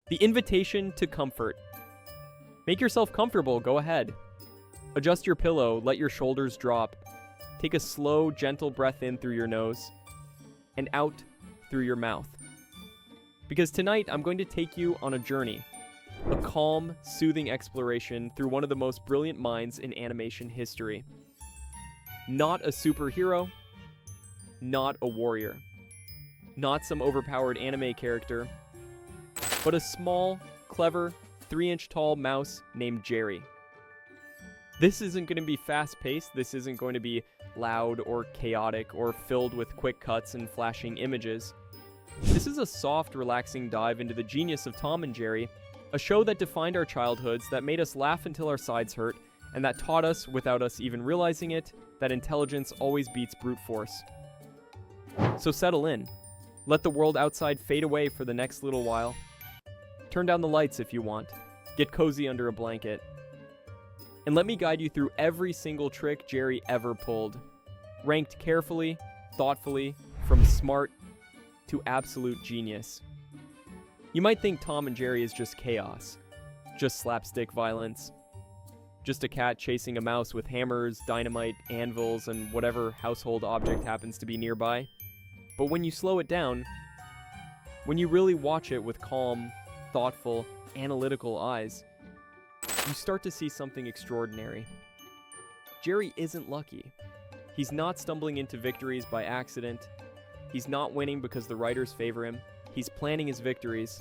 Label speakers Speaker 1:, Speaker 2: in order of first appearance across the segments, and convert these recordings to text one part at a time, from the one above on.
Speaker 1: The invitation to comfort. Make yourself comfortable, go ahead. Adjust your pillow, let your shoulders drop. Take a slow, gentle breath in through your nose and out through your mouth. Because tonight I'm going to take you on a journey, a calm, soothing exploration through one of the most brilliant minds in animation history. Not a superhero, not a warrior, not some overpowered anime character, but a small, clever, 3-inch tall mouse named Jerry. This isn't going to be fast-paced, this isn't going to be loud or chaotic or filled with quick cuts and flashing images. This is a soft, relaxing dive into the genius of Tom and Jerry, a show that defined our childhoods, that made us laugh until our sides hurt, and that taught us, without us even realizing it, that intelligence always beats brute force. So settle in. Let the world outside fade away for the next little while. Turn down the lights if you want. Get cozy under a blanket. And let me guide you through every single trick Jerry ever pulled, ranked carefully, thoughtfully, from smart to absolute genius. You might think Tom and Jerry is just chaos, just slapstick violence, just a cat chasing a mouse with hammers, dynamite, anvils, and whatever household object happens to be nearby. But when you slow it down, when you really watch it with calm, thoughtful, analytical eyes, you start to see something extraordinary. Jerry isn't lucky. He's not stumbling into victories by accident. He's not winning because the writers favor him. He's planning his victories.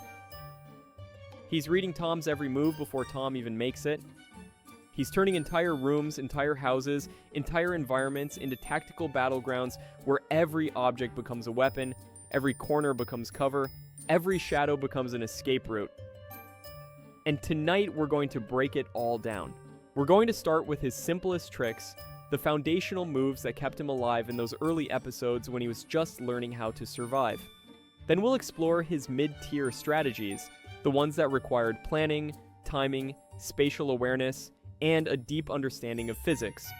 Speaker 1: He's reading Tom's every move before Tom even makes it. He's turning entire rooms, entire houses, entire environments into tactical battlegrounds where every object becomes a weapon, every corner becomes cover, every shadow becomes an escape route. And tonight we're going to break it all down. We're going to start with his simplest tricks, the foundational moves that kept him alive in those early episodes when he was just learning how to survive. Then we'll explore his mid-tier strategies, the ones that required planning, timing, spatial awareness, and a deep understanding of physics.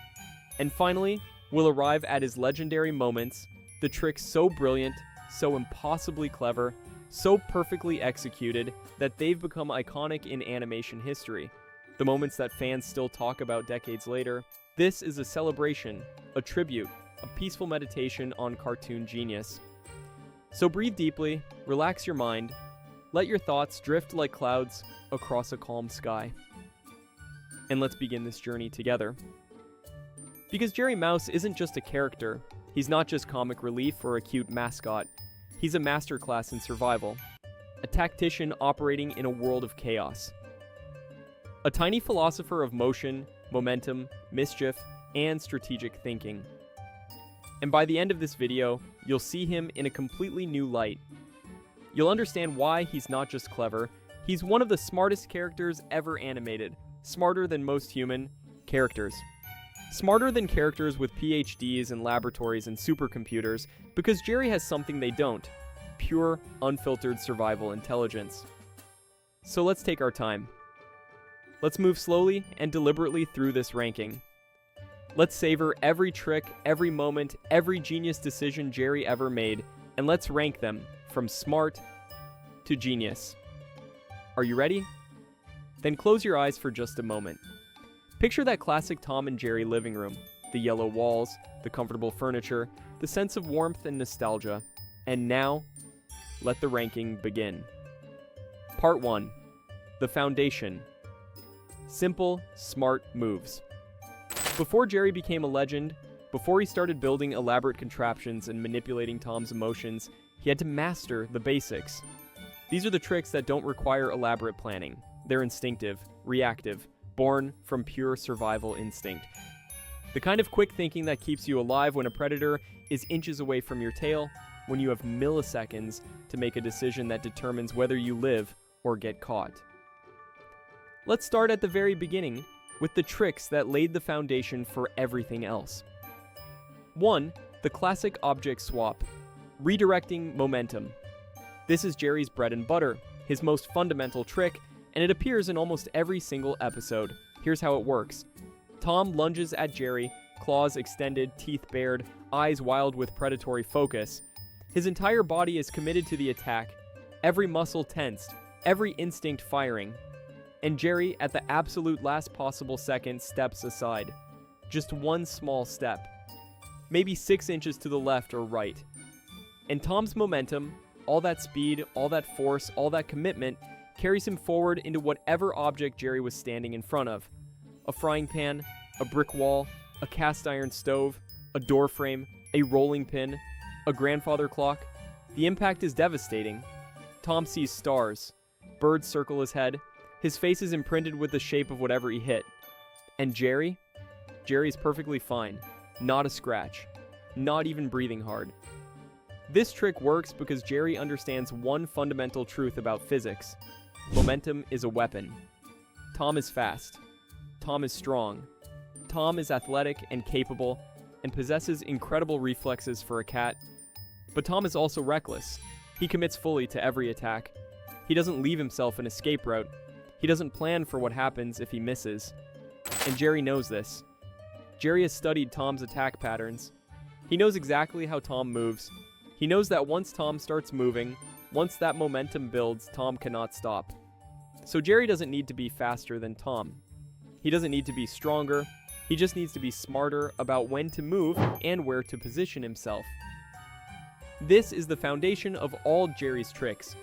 Speaker 1: And finally, we'll arrive at his legendary moments, the tricks so brilliant, so impossibly clever, so perfectly executed that they've become iconic in animation history. The moments that fans still talk about decades later. This is a celebration, a tribute, a peaceful meditation on cartoon genius. So breathe deeply, relax your mind, let your thoughts drift like clouds across a calm sky. And let's begin this journey together. Because Jerry Mouse isn't just a character, he's not just comic relief or a cute mascot, he's a masterclass in survival, a tactician operating in a world of chaos. A tiny philosopher of motion, momentum, mischief, and strategic thinking. And by the end of this video, you'll see him in a completely new light. You'll understand why he's not just clever, he's one of the smartest characters ever animated, smarter than most human characters. Smarter than characters with PhDs and laboratories and supercomputers, because Jerry has something they don't: pure, unfiltered survival intelligence. So let's take our time. Let's move slowly and deliberately through this ranking. Let's savor every trick, every moment, every genius decision Jerry ever made, and let's rank them from smart to genius. Are you ready? Then close your eyes for just a moment. Picture that classic Tom and Jerry living room, the yellow walls, the comfortable furniture, the sense of warmth and nostalgia. And now, let the ranking begin. Part 1. The foundation. Simple, smart moves. Before Jerry became a legend, before he started building elaborate contraptions and manipulating Tom's emotions, he had to master the basics. These are the tricks that don't require elaborate planning. They're instinctive, reactive, born from pure survival instinct. The kind of quick thinking that keeps you alive when a predator is inches away from your tail, when you have milliseconds to make a decision that determines whether you live or get caught. Let's start at the very beginning with the tricks that laid the foundation for everything else. 1. The classic object swap, redirecting momentum. This is Jerry's bread and butter, his most fundamental trick, and it appears in almost every single episode. Here's how it works. Tom lunges at Jerry, claws extended, teeth bared, eyes wild with predatory focus. His entire body is committed to the attack, every muscle tensed, every instinct firing. And Jerry, at the absolute last possible second, steps aside. Just one small step. Maybe 6 inches to the left or right. And Tom's momentum, all that speed, all that force, all that commitment, carries him forward into whatever object Jerry was standing in front of. A frying pan, a brick wall, a cast iron stove, a door frame, a rolling pin, a grandfather clock. The impact is devastating. Tom sees stars. Birds circle his head. His face is imprinted with the shape of whatever he hit. And Jerry? Jerry's perfectly fine. Not a scratch. Not even breathing hard. This trick works because Jerry understands one fundamental truth about physics. Momentum is a weapon. Tom is fast. Tom is strong. Tom is athletic and capable and possesses incredible reflexes for a cat. But Tom is also reckless. He commits fully to every attack. He doesn't leave himself an escape route. He doesn't plan for what happens if he misses. And Jerry knows this. Jerry has studied Tom's attack patterns. He knows exactly how Tom moves. He knows that once Tom starts moving, once that momentum builds, Tom cannot stop. So Jerry doesn't need to be faster than Tom. He doesn't need to be stronger. He just needs to be smarter about when to move and where to position himself. This is the foundation of all Jerry's tricks.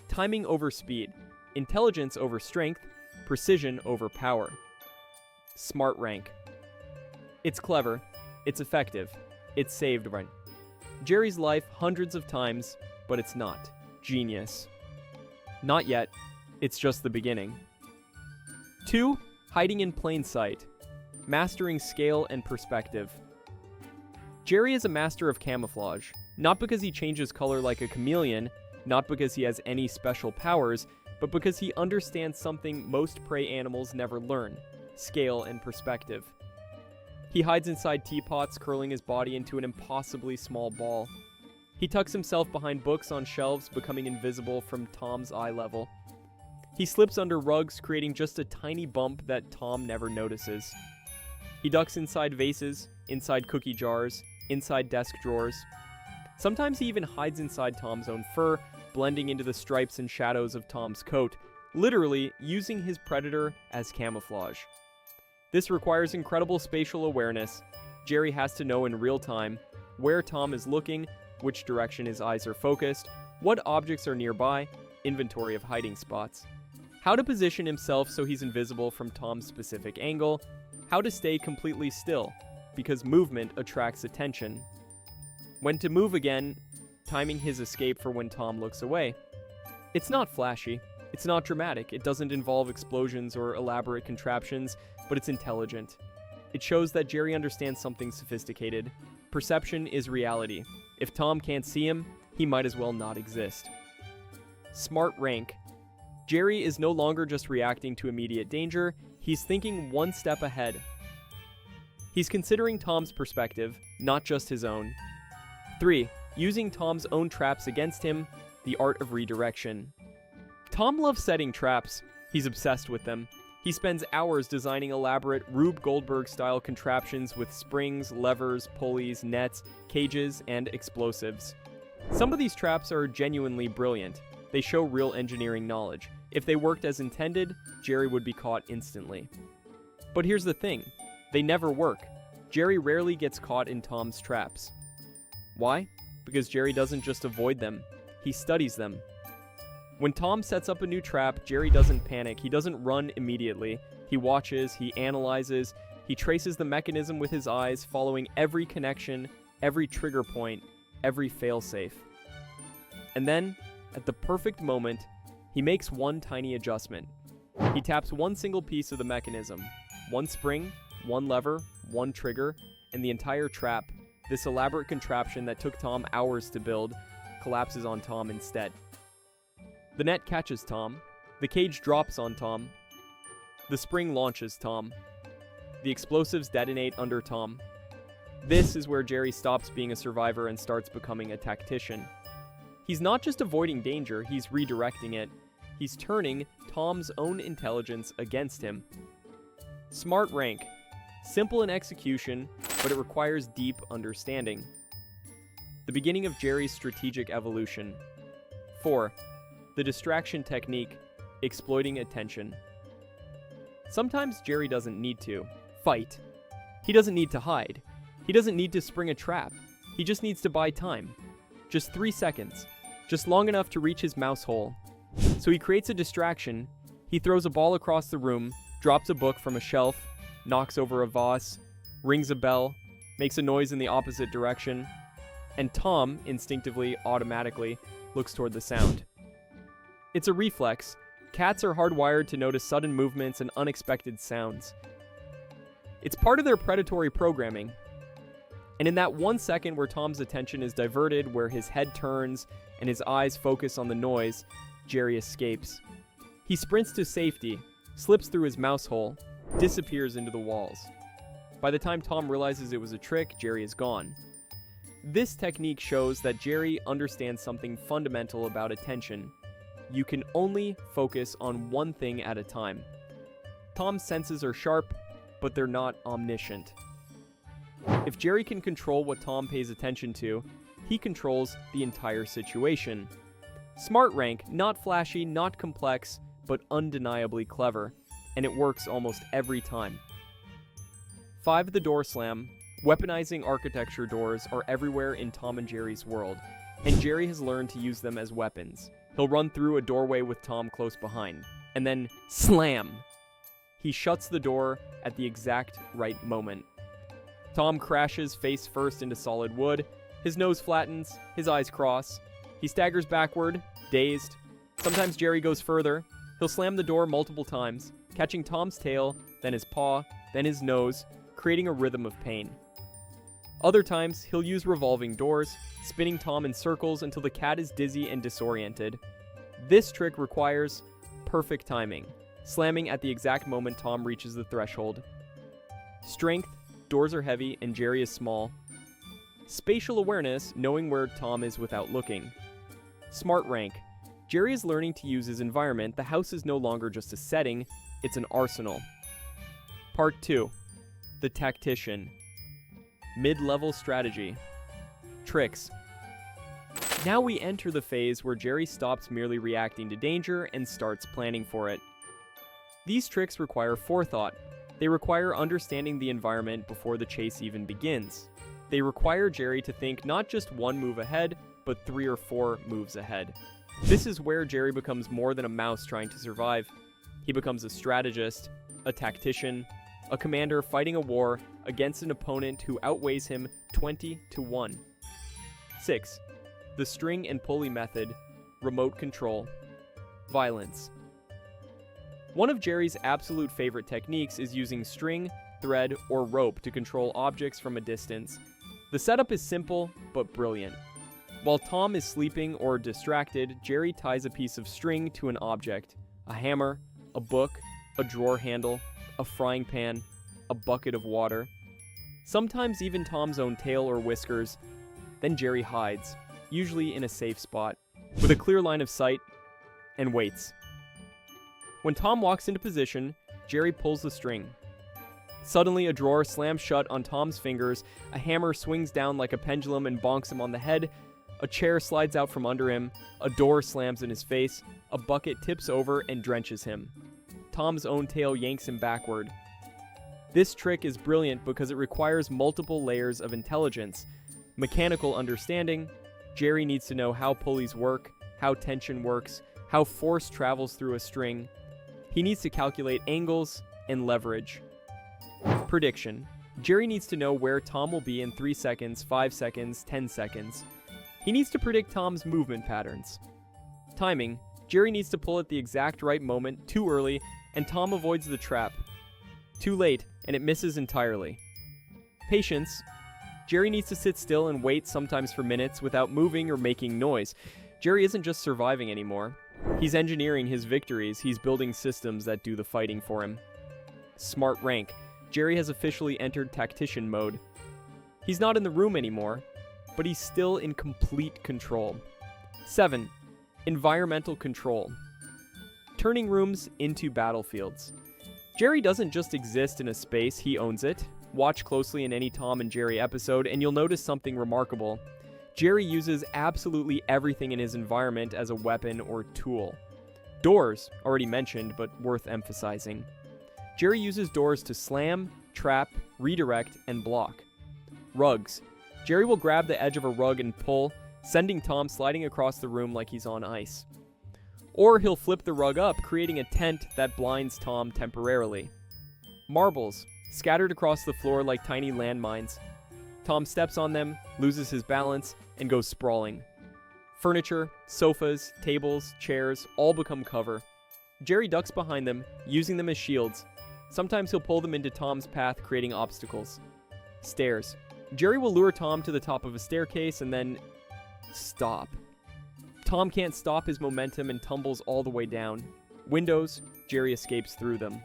Speaker 1: Timing over speed, intelligence over strength, precision over power. Smart rank. It's clever, it's effective, it's saved right. Jerry's life hundreds of times, but it's not. Genius. Not yet, it's just the beginning. 2. Hiding in plain sight. Mastering scale and perspective. Jerry is a master of camouflage, not because he changes color like a chameleon, not because he has any special powers, but because he understands something most prey animals never learn: scale and perspective. He hides inside teapots, curling his body into an impossibly small ball. He tucks himself behind books on shelves, becoming invisible from Tom's eye level. He slips under rugs, creating just a tiny bump that Tom never notices. He ducks inside vases, inside cookie jars, inside desk drawers. Sometimes he even hides inside Tom's own fur, blending into the stripes and shadows of Tom's coat, literally using his predator as camouflage. This requires incredible spatial awareness. Jerry has to know in real time where Tom is looking, which direction his eyes are focused, what objects are nearby, inventory of hiding spots, how to position himself so he's invisible from Tom's specific angle, how to stay completely still, because movement attracts attention, when to move again, timing his escape for when Tom looks away. It's not flashy, it's not dramatic, it doesn't involve explosions or elaborate contraptions, but it's intelligent. It shows that Jerry understands something sophisticated. Perception is reality. If Tom can't see him, he might as well not exist. Smart rank. Jerry is no longer just reacting to immediate danger, he's thinking one step ahead. He's considering Tom's perspective, not just his own. 3. Using Tom's own traps against him, the art of redirection. Tom loves setting traps. He's obsessed with them. He spends hours designing elaborate Rube Goldberg-style contraptions with springs, levers, pulleys, nets, cages, and explosives. Some of these traps are genuinely brilliant. They show real engineering knowledge. If they worked as intended, Jerry would be caught instantly. But here's the thing. They never work. Jerry rarely gets caught in Tom's traps. Why? Because Jerry doesn't just avoid them. He studies them. When Tom sets up a new trap, Jerry doesn't panic. He doesn't run immediately. He watches, he analyzes, he traces the mechanism with his eyes, following every connection, every trigger point, every failsafe. And then, at the perfect moment, he makes one tiny adjustment. He taps one single piece of the mechanism. One spring, one lever, one trigger, and the entire trap, this elaborate contraption that took Tom hours to build, collapses on Tom instead. The net catches Tom. The cage drops on Tom. The spring launches Tom. The explosives detonate under Tom. This is where Jerry stops being a survivor and starts becoming a tactician. He's not just avoiding danger, he's redirecting it. He's turning Tom's own intelligence against him. Smart rank. Simple in execution, but it requires deep understanding. The beginning of Jerry's strategic evolution. 4. The distraction technique, exploiting attention. Sometimes Jerry doesn't need to fight. He doesn't need to hide. He doesn't need to spring a trap. He just needs to buy time. Just 3 seconds. Just long enough to reach his mouse hole. So he creates a distraction. He throws a ball across the room, drops a book from a shelf, knocks over a vase, rings a bell, makes a noise in the opposite direction, and Tom, instinctively, automatically, looks toward the sound. It's a reflex. Cats are hardwired to notice sudden movements and unexpected sounds. It's part of their predatory programming. And in that 1 second where Tom's attention is diverted, where his head turns and his eyes focus on the noise, Jerry escapes. He sprints to safety, slips through his mouse hole, disappears into the walls. By the time Tom realizes it was a trick, Jerry is gone. This technique shows that Jerry understands something fundamental about attention. You can only focus on one thing at a time. Tom's senses are sharp, but they're not omniscient. If Jerry can control what Tom pays attention to, he controls the entire situation. Smart rank, not flashy, not complex, but undeniably clever, and it works almost every time. 5. The door slam. Weaponizing architecture doors are everywhere in Tom and Jerry's world, and Jerry has learned to use them as weapons. He'll run through a doorway with Tom close behind, and then slam! He shuts the door at the exact right moment. Tom crashes face first into solid wood, his nose flattens, his eyes cross. He staggers backward, dazed. Sometimes Jerry goes further. He'll slam the door multiple times, catching Tom's tail, then his paw, then his nose, creating a rhythm of pain. Other times, he'll use revolving doors, spinning Tom in circles until the cat is dizzy and disoriented. This trick requires perfect timing, slamming at the exact moment Tom reaches the threshold. Strength, doors are heavy and Jerry is small. Spatial awareness, knowing where Tom is without looking. Smart rank, Jerry is learning to use his environment. The house is no longer just a setting, it's an arsenal. Part 2. The tactician. Mid-level strategy. Tricks. Now we enter the phase where Jerry stops merely reacting to danger and starts planning for it. These tricks require forethought. They require understanding the environment before the chase even begins. They require Jerry to think not just one move ahead, but 3 or 4 moves ahead. This is where Jerry becomes more than a mouse trying to survive. He becomes a strategist, a tactician, a commander fighting a war against an opponent who outweighs him 20-1. 6. The string and pulley method, remote control. Violence. One of Jerry's absolute favorite techniques is using string, thread, or rope to control objects from a distance. The setup is simple, but brilliant. While Tom is sleeping or distracted, Jerry ties a piece of string to an object: a hammer, a book, a drawer handle, a frying pan, a bucket of water. Sometimes even Tom's own tail or whiskers. Then Jerry hides, usually in a safe spot, with a clear line of sight, and waits. When Tom walks into position, Jerry pulls the string. Suddenly, a drawer slams shut on Tom's fingers, a hammer swings down like a pendulum and bonks him on the head, a chair slides out from under him, a door slams in his face, a bucket tips over and drenches him. Tom's own tail yanks him backward. This trick is brilliant because it requires multiple layers of intelligence. Mechanical understanding. Jerry needs to know how pulleys work, how tension works, how force travels through a string. He needs to calculate angles and leverage. Prediction. Jerry needs to know where Tom will be in 3 seconds, 5 seconds, 10 seconds. He needs to predict Tom's movement patterns. Timing. Jerry needs to pull at the exact right moment, too early, and Tom avoids the trap. Too late, and it misses entirely. Patience. Jerry needs to sit still and wait, sometimes for minutes, without moving or making noise. Jerry isn't just surviving anymore. He's engineering his victories. He's building systems that do the fighting for him. Smart rank. Jerry has officially entered tactician mode. He's not in the room anymore, but he's still in complete control. 7. Environmental control. Turning rooms into battlefields. Jerry doesn't just exist in a space, he owns it. Watch closely in any Tom and Jerry episode and you'll notice something remarkable. Jerry uses absolutely everything in his environment as a weapon or tool. Doors, already mentioned but worth emphasizing. Jerry uses doors to slam, trap, redirect, and block. Rugs. Jerry will grab the edge of a rug and pull, sending Tom sliding across the room like he's on ice. Or he'll flip the rug up, creating a tent that blinds Tom temporarily. Marbles, scattered across the floor like tiny landmines. Tom steps on them, loses his balance, and goes sprawling. Furniture, sofas, tables, chairs, all become cover. Jerry ducks behind them, using them as shields. Sometimes he'll pull them into Tom's path, creating obstacles. Stairs. Jerry will lure Tom to the top of a staircase and then stop. Tom can't stop his momentum and tumbles all the way down. Windows. Jerry escapes through them.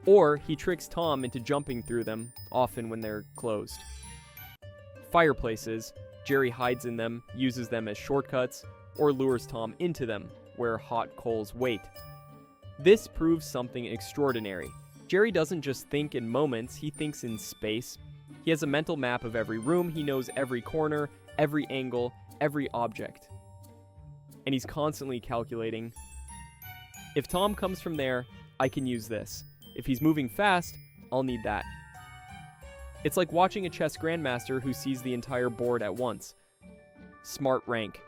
Speaker 1: Or he tricks Tom into jumping through them, often when they're closed. Fireplaces. Jerry hides in them, uses them as shortcuts, or lures Tom into them, where hot coals wait. This proves something extraordinary. Jerry doesn't just think in moments, he thinks in space. He has a mental map of every room, he knows every corner, every angle, every object. And he's constantly calculating, if Tom comes from there, I can use this. If he's moving fast, I'll need that. It's like watching a chess grandmaster who sees the entire board at once. Smart rank.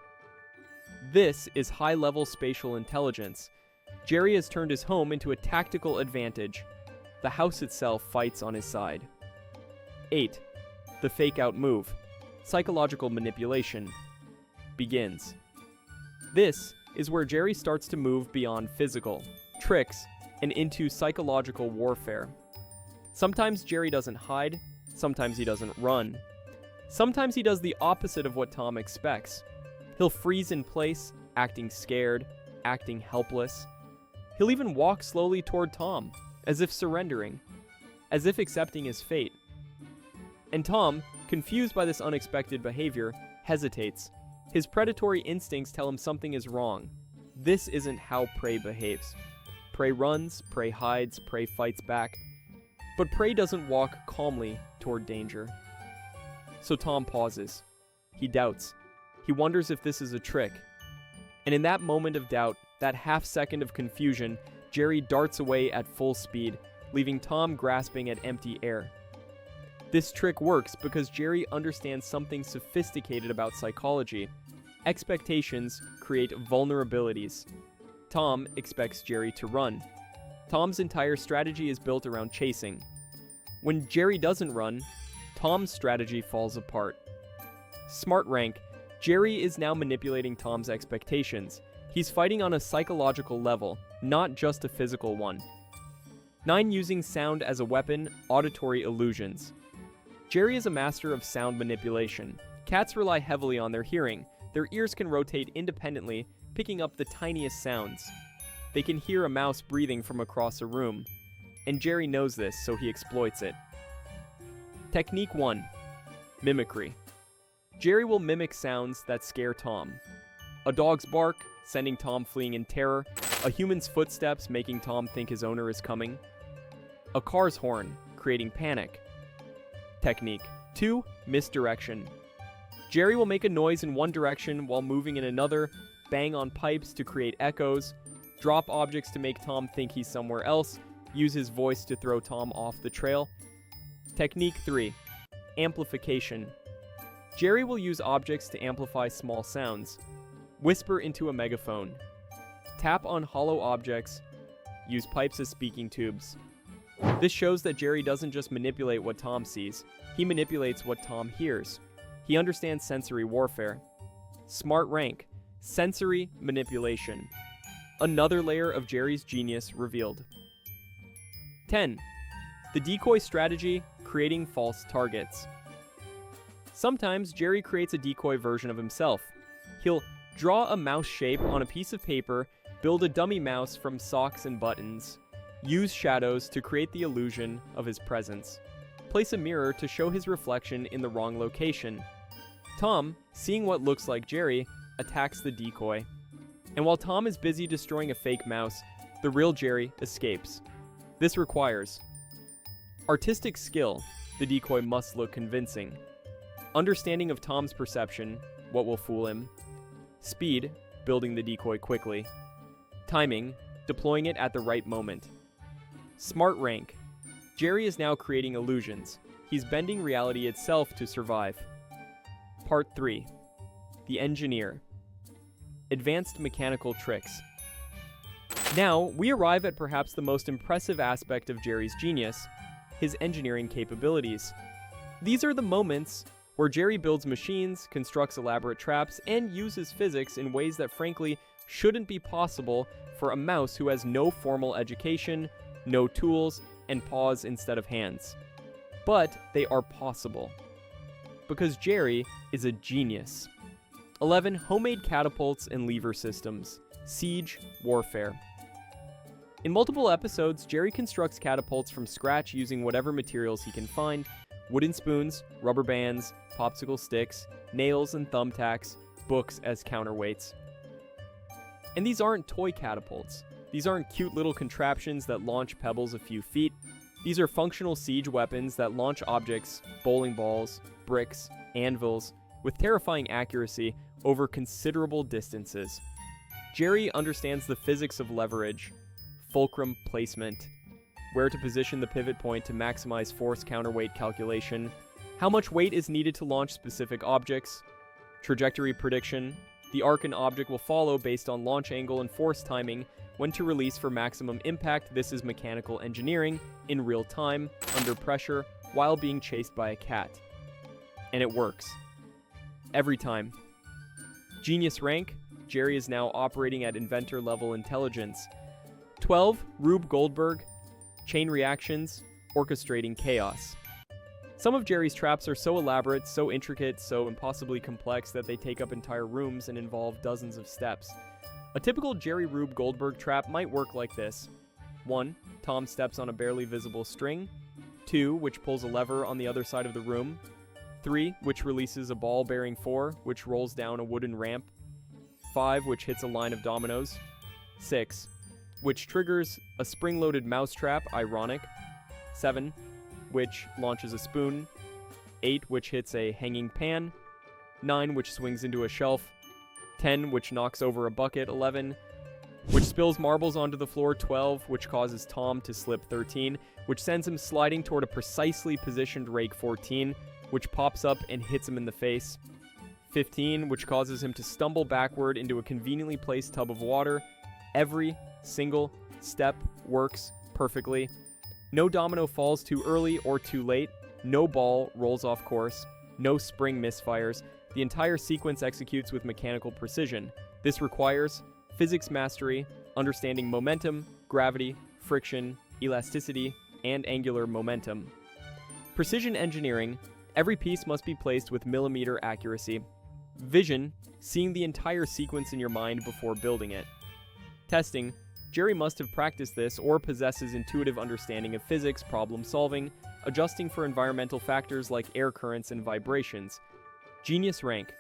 Speaker 1: This is high-level spatial intelligence. Jerry has turned his home into a tactical advantage. The house itself fights on his side. 8. The fake-out move. Psychological manipulation. Begins. This is where Jerry starts to move beyond physical, tricks, and into psychological warfare. Sometimes Jerry doesn't hide, sometimes he doesn't run. Sometimes he does the opposite of what Tom expects. He'll freeze in place, acting scared, acting helpless. He'll even walk slowly toward Tom, as if surrendering, as if accepting his fate. And Tom, confused by this unexpected behavior, hesitates. His predatory instincts tell him something is wrong. This isn't how prey behaves. Prey runs, prey hides, prey fights back. But prey doesn't walk calmly toward danger. So Tom pauses. He doubts. He wonders if this is a trick. And in that moment of doubt, that half second of confusion, Jerry darts away at full speed, leaving Tom grasping at empty air. This trick works because Jerry understands something sophisticated about psychology. Expectations create vulnerabilities. Tom expects Jerry to run. Tom's entire strategy is built around chasing. When Jerry doesn't run, Tom's strategy falls apart. Smart rank. Jerry is now manipulating Tom's expectations. He's fighting on a psychological level, not just a physical one. 9. Using sound as a weapon, auditory illusions. Jerry is a master of sound manipulation. Cats rely heavily on their hearing. Their ears can rotate independently, picking up the tiniest sounds. They can hear a mouse breathing from across a room. And Jerry knows this, so he exploits it. Technique 1. Mimicry. Jerry will mimic sounds that scare Tom. A dog's bark, sending Tom fleeing in terror. A human's footsteps, making Tom think his owner is coming. A car's horn, creating panic. Technique 2. Misdirection. Jerry will make a noise in one direction while moving in another, bang on pipes to create echoes, drop objects to make Tom think he's somewhere else, use his voice to throw Tom off the trail. Technique 3. Amplification. Jerry will use objects to amplify small sounds. Whisper into a megaphone. Tap on hollow objects. Use pipes as speaking tubes. This shows that Jerry doesn't just manipulate what Tom sees, he manipulates what Tom hears. He understands sensory warfare. Smart rank. Sensory manipulation. Another layer of Jerry's genius revealed. 10. The decoy strategy, creating false targets. Sometimes Jerry creates a decoy version of himself. He'll draw a mouse shape on a piece of paper, build a dummy mouse from socks and buttons, use shadows to create the illusion of his presence, place a mirror to show his reflection in the wrong location. Tom, seeing what looks like Jerry, attacks the decoy. And while Tom is busy destroying a fake mouse, the real Jerry escapes. This requires artistic skill. The decoy must look convincing. Understanding of Tom's perception, what will fool him. Speed, building the decoy quickly. Timing, deploying it at the right moment. Smart rank. Jerry is now creating illusions. He's bending reality itself to survive. Part 3. The engineer. Advanced mechanical tricks. Now, we arrive at perhaps the most impressive aspect of Jerry's genius, his engineering capabilities. These are the moments where Jerry builds machines, constructs elaborate traps, and uses physics in ways that frankly shouldn't be possible for a mouse who has no formal education, no tools, and paws instead of hands. But they are possible. Because Jerry is a genius. 11. Homemade catapults and lever systems. Siege warfare. In multiple episodes, Jerry constructs catapults from scratch using whatever materials he can find: wooden spoons, rubber bands, popsicle sticks, nails and thumbtacks, books as counterweights. And these aren't toy catapults. These aren't cute little contraptions that launch pebbles a few feet. These are functional siege weapons that launch objects, bowling balls, bricks, anvils, with terrifying accuracy over considerable distances. Jerry understands the physics of leverage, fulcrum placement, where to position the pivot point to maximize force counterweight calculation, how much weight is needed to launch specific objects, trajectory prediction, the arc an object will follow based on launch angle and force timing, when to release for maximum impact. This is mechanical engineering in real time, under pressure, while being chased by a cat. And it works. Every time. Genius rank. Jerry is now operating at inventor-level intelligence. 12. Rube Goldberg. Chain reactions. Orchestrating chaos. Some of Jerry's traps are so elaborate, so intricate, so impossibly complex that they take up entire rooms and involve dozens of steps. A typical Jerry Rube Goldberg trap might work like this. 1. Tom steps on a barely visible string. 2. Which pulls a lever on the other side of the room. 3. Which releases a ball bearing 4, which rolls down a wooden ramp. 5. Which hits a line of dominoes. 6. Which triggers a spring-loaded mousetrap, ironic. 7. Which launches a spoon. 8. Which hits a hanging pan. 9. Which swings into a shelf. 10. Which knocks over a bucket. 11. Which spills marbles onto the floor. 12. Which causes Tom to slip. 13. Which sends him sliding toward a precisely positioned rake. 14. Which pops up and hits him in the face. 15. Which causes him to stumble backward into a conveniently placed tub of water. Every single step works perfectly. No domino falls too early or too late. No ball rolls off course. No spring misfires. The entire sequence executes with mechanical precision. This requires physics mastery, understanding momentum, gravity, friction, elasticity, and angular momentum. Precision engineering. Every piece must be placed with millimeter accuracy. Vision, seeing the entire sequence in your mind before building it. Testing. Jerry must have practiced this or possesses intuitive understanding of physics, problem solving, adjusting for environmental factors like air currents and vibrations. Genius rank.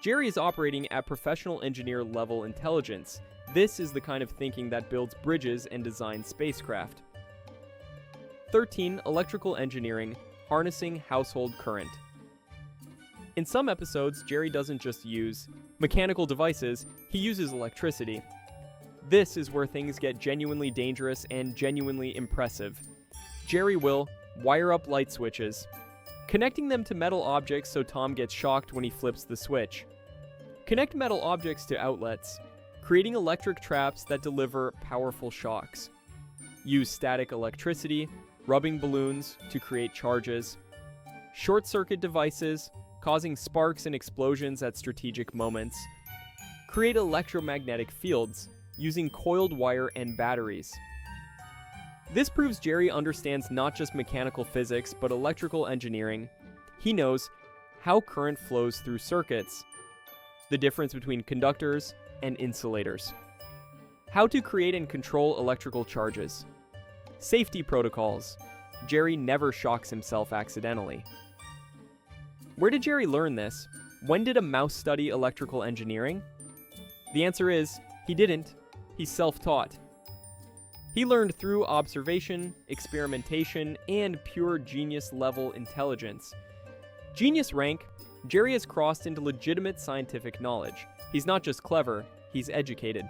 Speaker 1: Jerry is operating at professional engineer level intelligence. This is the kind of thinking that builds bridges and designs spacecraft. 13. Electrical engineering, harnessing household current. In some episodes, Jerry doesn't just use mechanical devices, he uses electricity. This is where things get genuinely dangerous and genuinely impressive. Jerry will wire up light switches, connecting them to metal objects so Tom gets shocked when he flips the switch. Connect metal objects to outlets, creating electric traps that deliver powerful shocks. Use static electricity, rubbing balloons to create charges. Short-circuit devices, causing sparks and explosions at strategic moments. Create electromagnetic fields, using coiled wire and batteries. This proves Jerry understands not just mechanical physics, but electrical engineering. He knows how current flows through circuits, the difference between conductors and insulators, how to create and control electrical charges, safety protocols. Jerry never shocks himself accidentally. Where did Jerry learn this? When did a mouse study electrical engineering? The answer is, he didn't. He's self-taught. He learned through observation, experimentation, and pure genius-level intelligence. Genius rank, Jerry has crossed into legitimate scientific knowledge. He's not just clever, he's educated.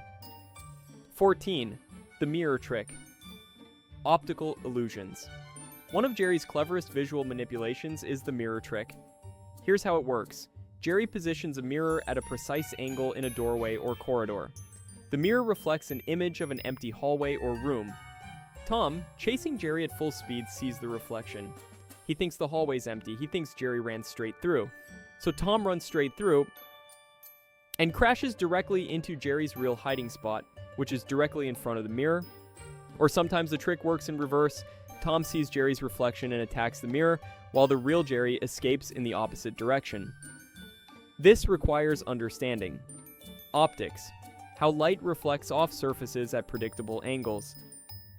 Speaker 1: 14. The mirror trick. Optical illusions. One of Jerry's cleverest visual manipulations is the mirror trick. Here's how it works. Jerry positions a mirror at a precise angle in a doorway or corridor. The mirror reflects an image of an empty hallway or room. Tom, chasing Jerry at full speed, sees the reflection. He thinks the hallway's empty. He thinks Jerry ran straight through. So Tom runs straight through and crashes directly into Jerry's real hiding spot, which is directly in front of the mirror. Or sometimes the trick works in reverse. Tom sees Jerry's reflection and attacks the mirror, while the real Jerry escapes in the opposite direction. This requires understanding. Optics. How light reflects off surfaces at predictable angles.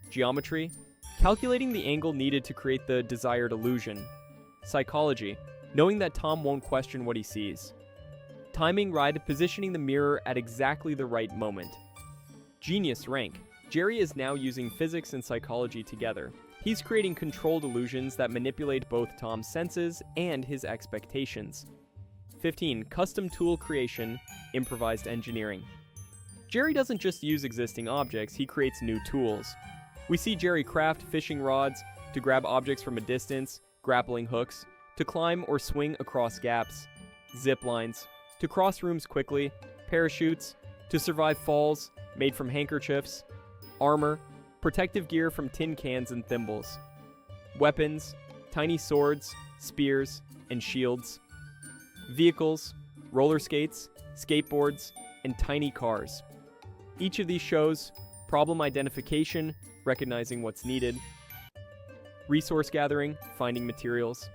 Speaker 1: Geometry. Calculating the angle needed to create the desired illusion. Psychology. Knowing that Tom won't question what he sees. Timing right, positioning the mirror at exactly the right moment. Genius rank. Jerry is now using physics and psychology together. He's creating controlled illusions that manipulate both Tom's senses and his expectations. 15. Custom tool creation, improvised engineering. Jerry doesn't just use existing objects, he creates new tools. We see Jerry craft fishing rods to grab objects from a distance, grappling hooks, to climb or swing across gaps, zip lines, to cross rooms quickly, parachutes, to survive falls made from handkerchiefs, armor, protective gear from tin cans and thimbles, weapons, tiny swords, spears, and shields, vehicles, roller skates, skateboards, and tiny cars. Each of these shows problem identification, recognizing what's needed, resource gathering, finding materials,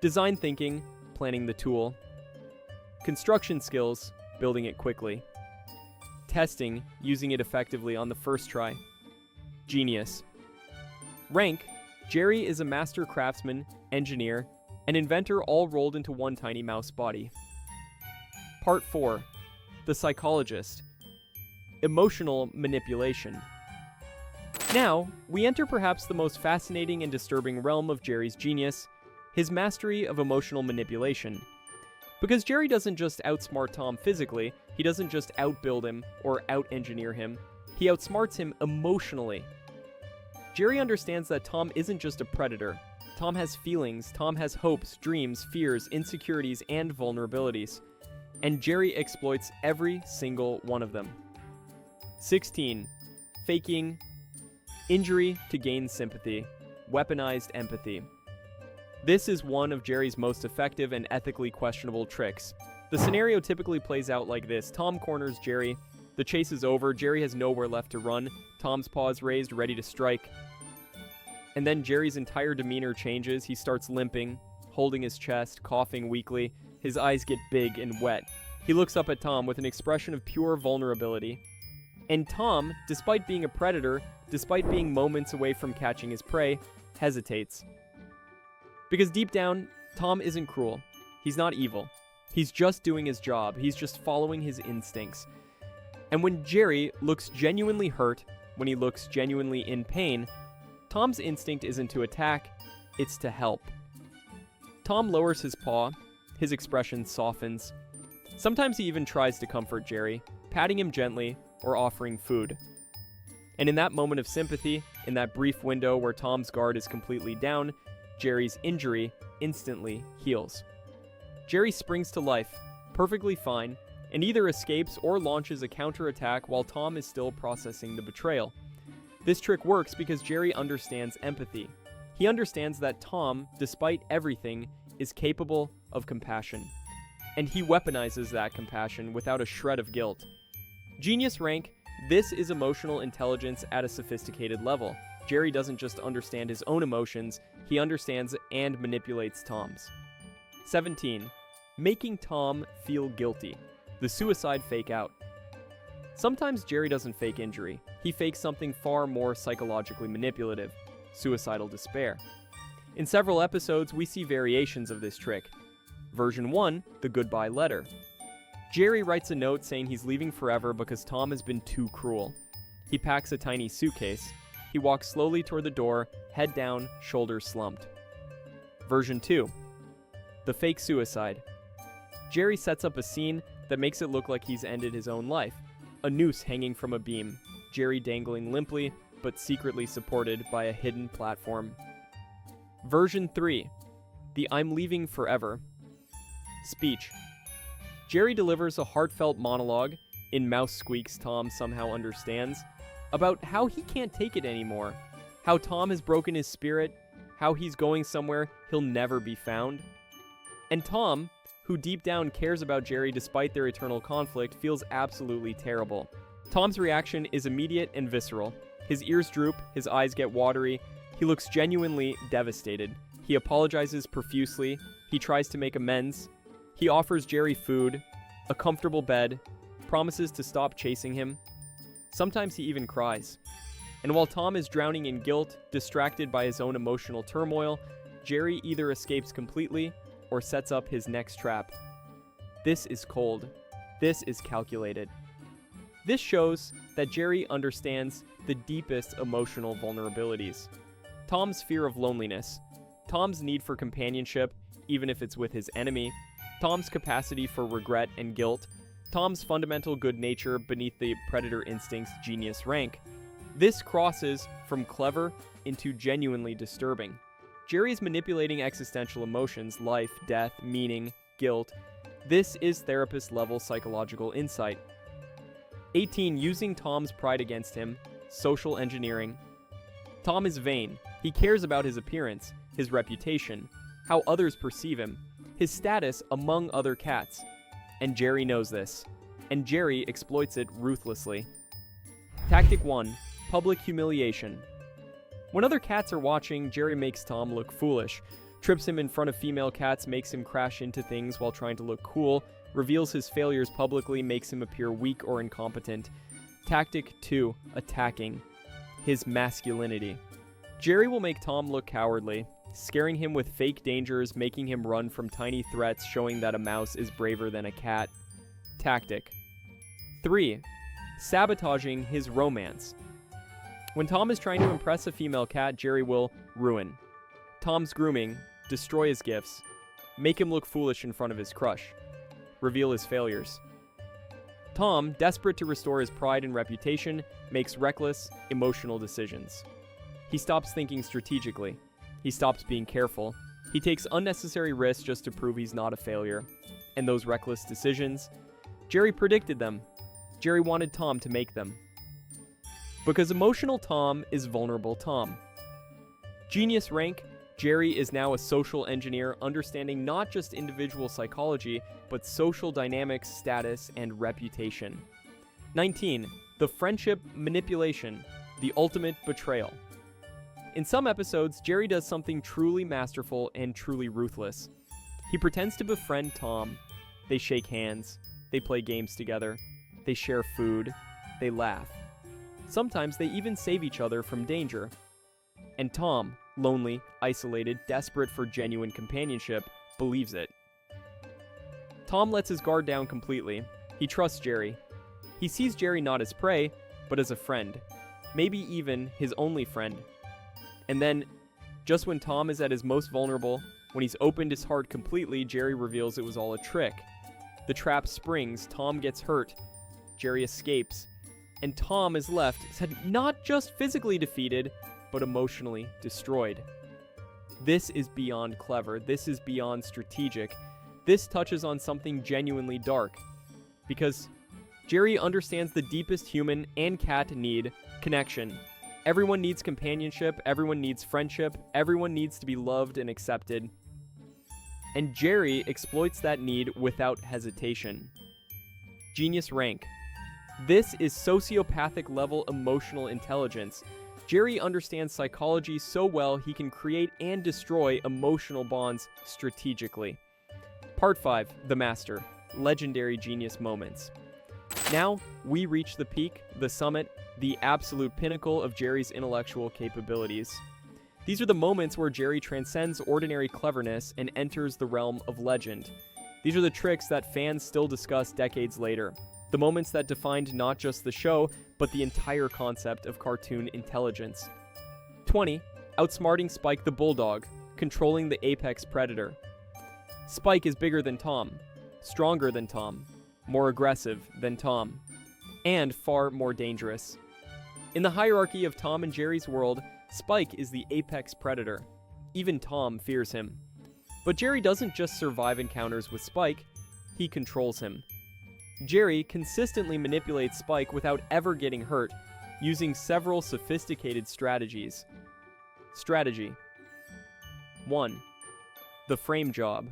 Speaker 1: design thinking, planning the tool, construction skills, building it quickly, testing, using it effectively on the first try. Genius. Rank. Jerry is a master craftsman, engineer, and inventor, all rolled into one tiny mouse body. Part 4. The psychologist. Emotional manipulation. Now, we enter perhaps the most fascinating and disturbing realm of Jerry's genius, his mastery of emotional manipulation. Because Jerry doesn't just outsmart Tom physically, he doesn't just outbuild him or out-engineer him, he outsmarts him emotionally. Jerry understands that Tom isn't just a predator. Tom has feelings, Tom has hopes, dreams, fears, insecurities, and vulnerabilities. And Jerry exploits every single one of them. 16. Faking injury to gain sympathy. Weaponized empathy. This is one of Jerry's most effective and ethically questionable tricks. The scenario typically plays out like this. Tom corners Jerry. The chase is over. Jerry has nowhere left to run. Tom's paw is raised, ready to strike. And then Jerry's entire demeanor changes. He starts limping, holding his chest, coughing weakly. His eyes get big and wet. He looks up at Tom with an expression of pure vulnerability. And Tom, despite being a predator, despite being moments away from catching his prey, hesitates. Because deep down, Tom isn't cruel. He's not evil. He's just doing his job. He's just following his instincts. And when Jerry looks genuinely hurt, when he looks genuinely in pain, Tom's instinct isn't to attack, it's to help. Tom lowers his paw. His expression softens. Sometimes he even tries to comfort Jerry, patting him gently or offering food. And in that moment of sympathy, in that brief window where Tom's guard is completely down, Jerry's injury instantly heals. Jerry springs to life, perfectly fine, and either escapes or launches a counterattack while Tom is still processing the betrayal. This trick works because Jerry understands empathy. He understands that Tom, despite everything, is capable of compassion. And he weaponizes that compassion without a shred of guilt. Genius rank. This is emotional intelligence at a sophisticated level. Jerry doesn't just understand his own emotions, he understands and manipulates Tom's. 17. Making Tom feel guilty. The suicide fake out. Sometimes Jerry doesn't fake injury. He fakes something far more psychologically manipulative, suicidal despair. In several episodes, we see variations of this trick. Version 1, the goodbye letter. Jerry writes a note saying he's leaving forever because Tom has been too cruel. He packs a tiny suitcase. He walks slowly toward the door, head down, shoulders slumped. Version 2. The fake suicide. Jerry sets up a scene that makes it look like he's ended his own life. A noose hanging from a beam, Jerry dangling limply, but secretly supported by a hidden platform. Version 3. The I'm leaving forever. Speech. Jerry delivers a heartfelt monologue, in mouse squeaks Tom somehow understands, about how he can't take it anymore, how Tom has broken his spirit, how he's going somewhere he'll never be found. And Tom, who deep down cares about Jerry despite their eternal conflict, feels absolutely terrible. Tom's reaction is immediate and visceral. His ears droop, his eyes get watery, he looks genuinely devastated. He apologizes profusely, he tries to make amends, he offers Jerry food, a comfortable bed, promises to stop chasing him. Sometimes he even cries. And while Tom is drowning in guilt, distracted by his own emotional turmoil, Jerry either escapes completely or sets up his next trap. This is cold. This is calculated. This shows that Jerry understands the deepest emotional vulnerabilities. Tom's fear of loneliness, Tom's need for companionship, even if it's with his enemy, Tom's capacity for regret and guilt, Tom's fundamental good nature beneath the predator instinct's genius rank. This crosses from clever into genuinely disturbing. Jerry is manipulating existential emotions, life, death, meaning, guilt. This is therapist-level psychological insight. 18. Using Tom's pride against him, social engineering. Tom is vain. He cares about his appearance, his reputation, how others perceive him, his status among other cats. And Jerry knows this. And Jerry exploits it ruthlessly. Tactic 1. Public humiliation. When other cats are watching, Jerry makes Tom look foolish, trips him in front of female cats, makes him crash into things while trying to look cool, reveals his failures publicly, makes him appear weak or incompetent. Tactic 2. Attacking. His masculinity. Jerry will make Tom look cowardly, scaring him with fake dangers, making him run from tiny threats, showing that a mouse is braver than a cat. Tactic 3. Sabotaging his romance. When Tom is trying to impress a female cat, Jerry will ruin Tom's grooming, destroy his gifts, make him look foolish in front of his crush, reveal his failures. Tom, desperate to restore his pride and reputation, makes reckless, emotional decisions. He stops thinking strategically. He stops being careful. He takes unnecessary risks just to prove he's not a failure. And those reckless decisions, Jerry predicted them. Jerry wanted Tom to make them. Because emotional Tom is vulnerable Tom. Genius rank, Jerry is now a social engineer understanding not just individual psychology, but social dynamics, status, and reputation. 19. The friendship manipulation, the ultimate betrayal. In some episodes, Jerry does something truly masterful and truly ruthless. He pretends to befriend Tom. They shake hands. They play games together. They share food. They laugh. Sometimes they even save each other from danger. And Tom, lonely, isolated, desperate for genuine companionship, believes it. Tom lets his guard down completely. He trusts Jerry. He sees Jerry not as prey, but as a friend. Maybe even his only friend. And then, just when Tom is at his most vulnerable, when he's opened his heart completely, Jerry reveals it was all a trick. The trap springs, Tom gets hurt, Jerry escapes, and Tom is left not just physically defeated, but emotionally destroyed. This is beyond clever. This is beyond strategic. This touches on something genuinely dark. Because Jerry understands the deepest human and cat need, connection. Everyone needs companionship, everyone needs friendship, everyone needs to be loved and accepted. And Jerry exploits that need without hesitation. Genius rank. This is sociopathic level emotional intelligence. Jerry understands psychology so well he can create and destroy emotional bonds strategically. Part 5, The Master, Legendary Genius Moments. Now, we reach the peak, the summit, the absolute pinnacle of Jerry's intellectual capabilities. These are the moments where Jerry transcends ordinary cleverness and enters the realm of legend. These are the tricks that fans still discuss decades later. The moments that defined not just the show, but the entire concept of cartoon intelligence. 20. Outsmarting Spike the Bulldog, controlling the apex predator. Spike is bigger than Tom, stronger than Tom, more aggressive than Tom. and far more dangerous. In the hierarchy of Tom and Jerry's world, Spike is the apex predator. Even Tom fears him. But Jerry doesn't just survive encounters with Spike, he controls him. Jerry consistently manipulates Spike without ever getting hurt, using several sophisticated strategies. Strategy 1. The frame job.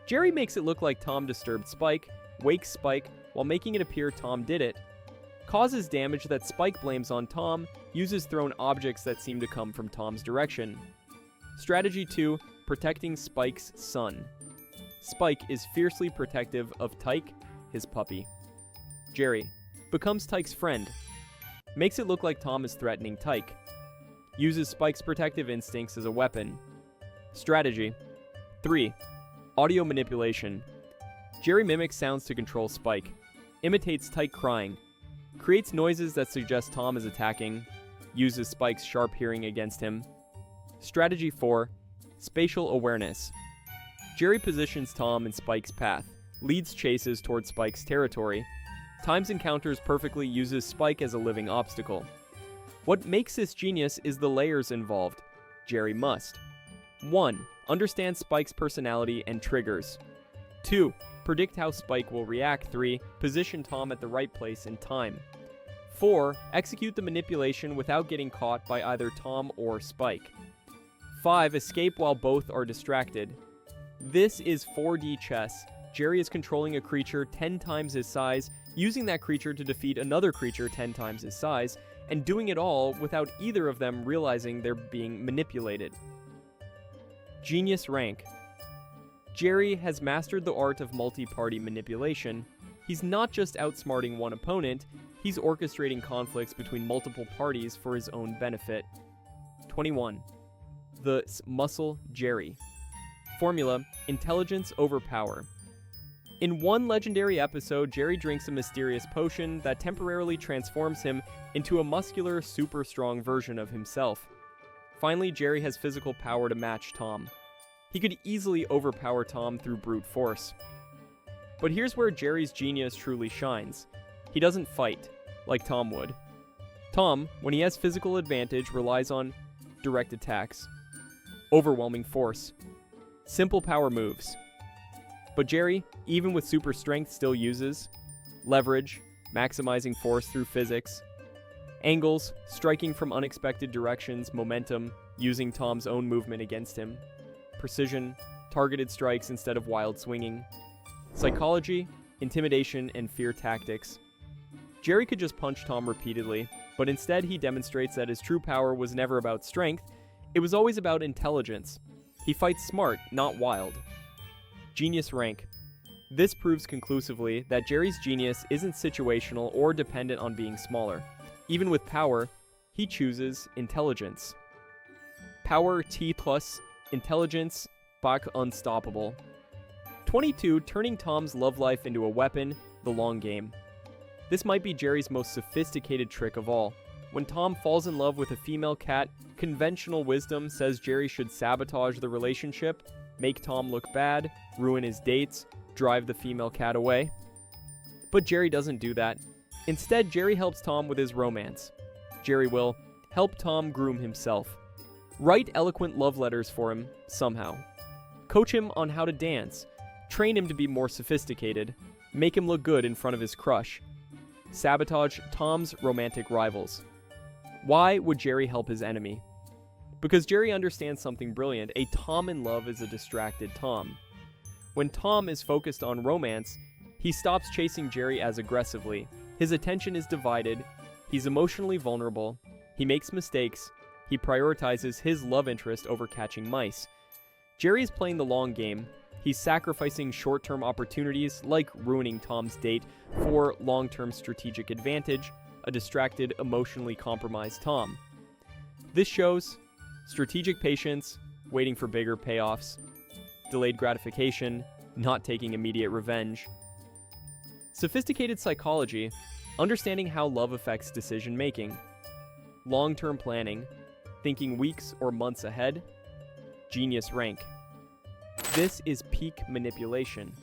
Speaker 1: Jerry makes it look like Tom disturbed Spike, wakes Spike while making it appear Tom did it, causes damage that Spike blames on Tom, uses thrown objects that seem to come from Tom's direction. Strategy 2. Protecting Spike's son. Spike is fiercely protective of Tyke, his puppy. Jerry becomes Tyke's friend, makes it look like Tom is threatening Tyke, uses Spike's protective instincts as a weapon. Strategy 3. Audio manipulation. Jerry mimics sounds to control Spike, imitates Tyke crying, creates noises that suggest Tom is attacking, uses Spike's sharp hearing against him. Strategy 4. Spatial awareness. Jerry positions Tom in Spike's path, leads chases toward Spike's territory, times encounters perfectly, uses Spike as a living obstacle. What makes this genius is the layers involved. Jerry must 1. Understand Spike's personality and triggers. 2. Predict how Spike will react. 3. Position Tom at the right place and time. 4. Execute the manipulation without getting caught by either Tom or Spike. 5. Escape while both are distracted. This is 4D chess. Jerry is controlling a creature 10 times his size, using that creature to defeat another creature 10 times his size, and doing it all without either of them realizing they're being manipulated. Genius rank. Jerry has mastered the art of multi-party manipulation. He's not just outsmarting one opponent, he's orchestrating conflicts between multiple parties for his own benefit. 21. The Muscle Jerry. Formula: intelligence over power. In one legendary episode, Jerry drinks a mysterious potion that temporarily transforms him into a muscular, super strong version of himself. Finally, Jerry has physical power to match Tom. He could easily overpower Tom through brute force. But here's where Jerry's genius truly shines. He doesn't fight, like Tom would. Tom, when he has physical advantage, relies on direct attacks, overwhelming force, simple power moves. But Jerry, even with super strength, still uses leverage, maximizing force through physics, angles, striking from unexpected directions, momentum, using Tom's own movement against him, precision, targeted strikes instead of wild swinging, psychology, intimidation, and fear tactics. Jerry could just punch Tom repeatedly, but instead he demonstrates that his true power was never about strength, it was always about intelligence. He fights smart, not wild. Genius rank. This proves conclusively that Jerry's genius isn't situational or dependent on being smaller. Even with power, he chooses intelligence. Power T plus, intelligence, Bach unstoppable. 22. Turning Tom's love life into a weapon, the long game. This might be Jerry's most sophisticated trick of all. When Tom falls in love with a female cat, conventional wisdom says Jerry should sabotage the relationship, make Tom look bad, ruin his dates, drive the female cat away. But Jerry doesn't do that. Instead, Jerry helps Tom with his romance. Jerry will help Tom groom himself. Write eloquent love letters for him, somehow. Coach him on how to dance. Train him to be more sophisticated. Make him look good in front of his crush. Sabotage Tom's romantic rivals. Why would Jerry help his enemy? Because Jerry understands something brilliant. A Tom in love is a distracted Tom. When Tom is focused on romance, he stops chasing Jerry as aggressively. His attention is divided. He's emotionally vulnerable. He makes mistakes. He prioritizes his love interest over catching mice. Jerry is playing the long game. He's sacrificing short-term opportunities, like ruining Tom's date, for long-term strategic advantage, a distracted, emotionally compromised Tom. This shows strategic patience, waiting for bigger payoffs, delayed gratification, not taking immediate revenge. Sophisticated psychology, understanding how love affects decision-making. Long-term planning, thinking weeks or months ahead. Genius rank. This is peak manipulation.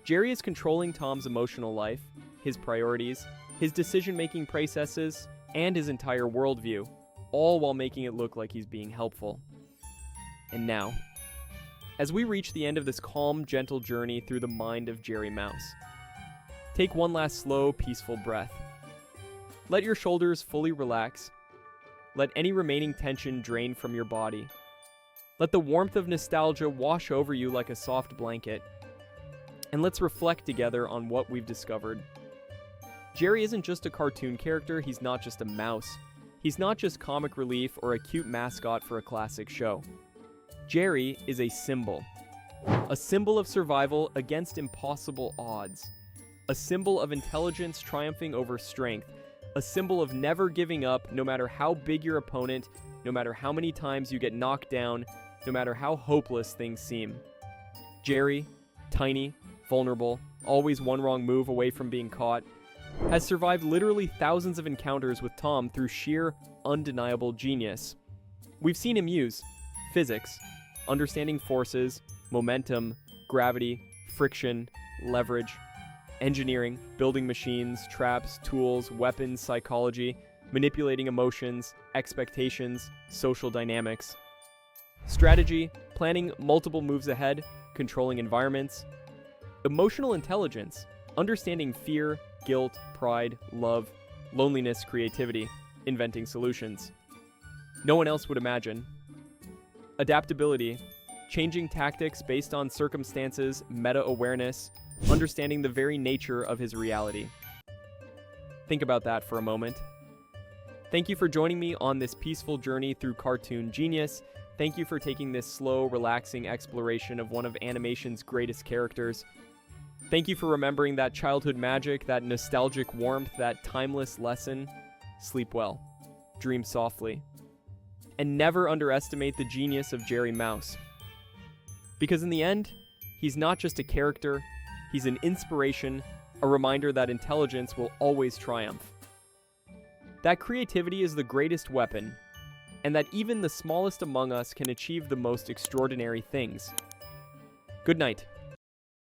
Speaker 1: Jerry is controlling Tom's emotional life, his priorities, his decision-making processes, and his entire worldview, all while making it look like he's being helpful. And now, as we reach the end of this calm, gentle journey through the mind of Jerry Mouse, take one last slow, peaceful breath. Let your shoulders fully relax. Let any remaining tension drain from your body. Let the warmth of nostalgia wash over you like a soft blanket. And let's reflect together on what we've discovered. Jerry isn't just a cartoon character, he's not just a mouse. He's not just comic relief or a cute mascot for a classic show. Jerry is a symbol of survival against impossible odds, a symbol of intelligence triumphing over strength, a symbol of never giving up no matter how big your opponent, no matter how many times you get knocked down, no matter how hopeless things seem. Jerry, tiny, vulnerable, always one wrong move away from being caught, has survived literally thousands of encounters with Tom through sheer, undeniable genius. We've seen him use physics, understanding forces, momentum, gravity, friction, leverage, engineering, building machines, traps, tools, weapons, psychology, manipulating emotions, expectations, social dynamics, strategy, planning multiple moves ahead, controlling environments, emotional intelligence, understanding fear, guilt, pride, love, loneliness, creativity, inventing solutions no one else would imagine. Adaptability, changing tactics based on circumstances, meta-awareness, understanding the very nature of his reality. Think about that for a moment. Thank you for joining me on this peaceful journey through cartoon genius. Thank you for taking this slow, relaxing exploration of one of animation's greatest characters. Thank you for remembering that childhood magic, that nostalgic warmth, that timeless lesson. Sleep well, dream softly, and never underestimate the genius of Jerry Mouse. Because in the end, he's not just a character, he's an inspiration, a reminder that intelligence will always triumph. That creativity is the greatest weapon, and that even the smallest among us can achieve the most extraordinary things. Good night.